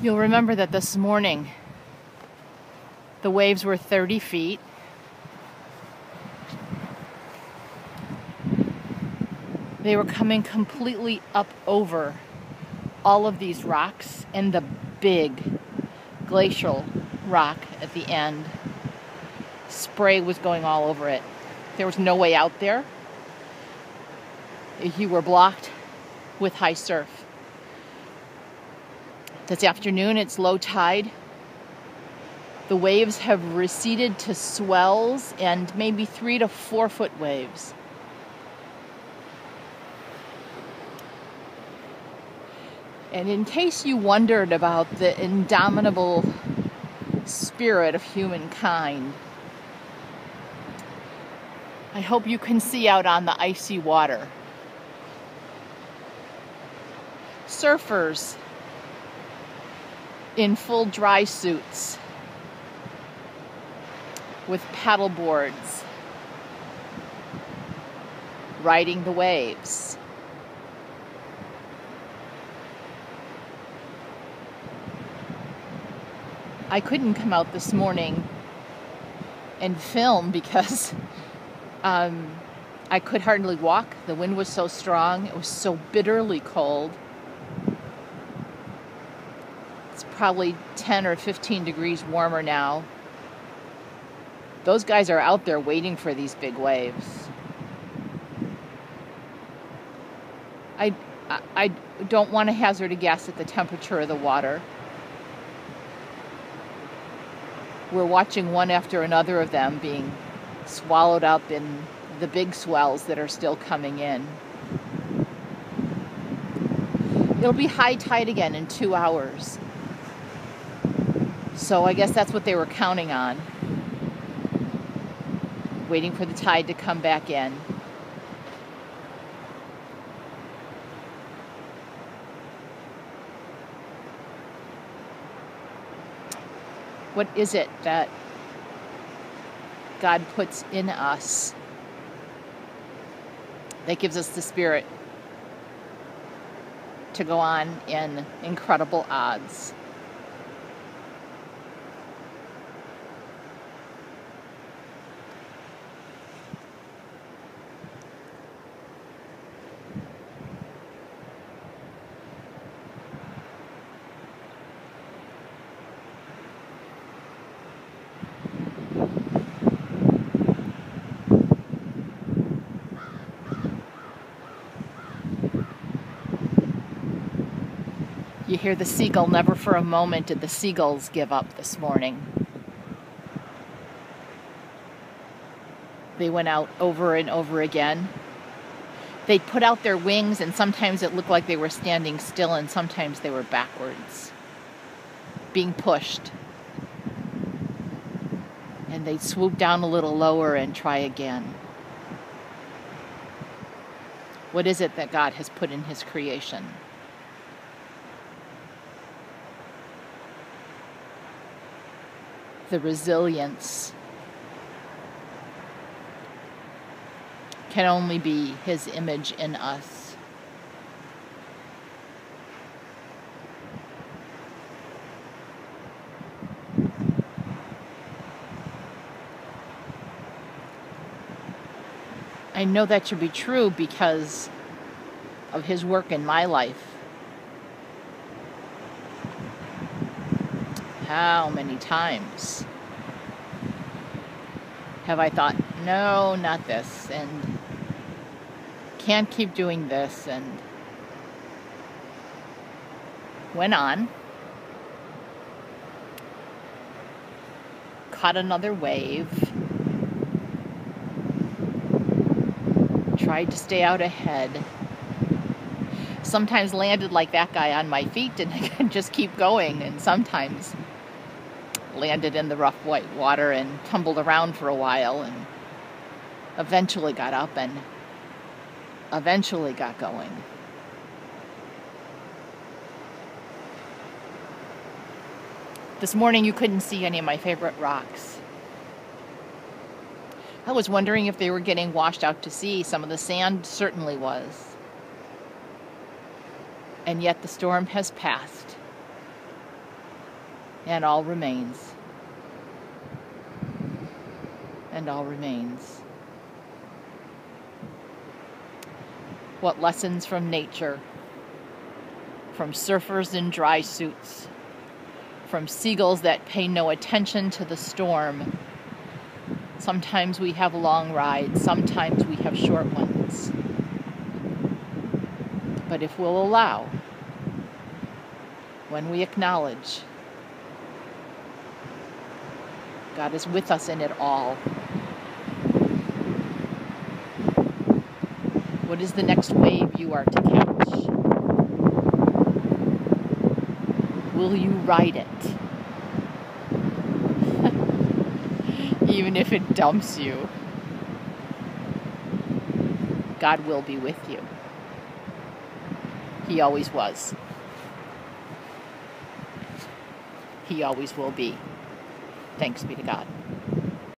You'll remember that this morning the waves were 30 feet. They were coming completely up over all of these rocks and the big glacial rock at the end. Spray was going all over it. There was no way out there. You were blocked with high surf. This afternoon, it's low tide. The waves have receded to swells and maybe 3 to 4 foot waves. And in case you wondered about the indomitable spirit of humankind, I hope you can see out on the icy water. Surfers in full dry suits with paddle boards riding the waves. I couldn't come out this morning and film because I could hardly walk. The wind was so strong. It was so bitterly cold. It's probably 10 or 15 degrees warmer now. Those guys are out there waiting for these big waves. I don't want to hazard a guess at the temperature of the water. We're watching one after another of them being swallowed up in the big swells that are still coming in. It'll be high tide again in 2 hours. So I guess that's what they were counting on. Waiting for the tide to come back in. What is it that God puts in us that gives us the spirit to go on in incredible odds? You hear the seagull. Never for a moment did the seagulls give up this morning. They went out over and over again. They put out their wings, and sometimes it looked like they were standing still, and sometimes they were backwards, being pushed. And they'd swoop down a little lower and try again. What is it that God has put in His creation? The resilience can only be His image in us. I know that to be true because of His work in my life. How many times have I thought, no, not this, and can't keep doing this, and went on, caught another wave, tried to stay out ahead, sometimes landed like that guy on my feet and I could just keep going, and sometimes landed in the rough white water and tumbled around for a while and eventually got up and eventually got going. This morning you couldn't see any of my favorite rocks. I was wondering if they were getting washed out to sea. Some of the sand certainly was. And yet the storm has passed. And all remains. And all remains. What lessons from nature, from surfers in dry suits, from seagulls that pay no attention to the storm. Sometimes we have long rides, sometimes we have short ones. But if we'll allow, when we acknowledge, God is with us in it all. What is the next wave you are to catch? Will you ride it? Even if it dumps you, God will be with you. He always was. He always will be. Thanks be to God.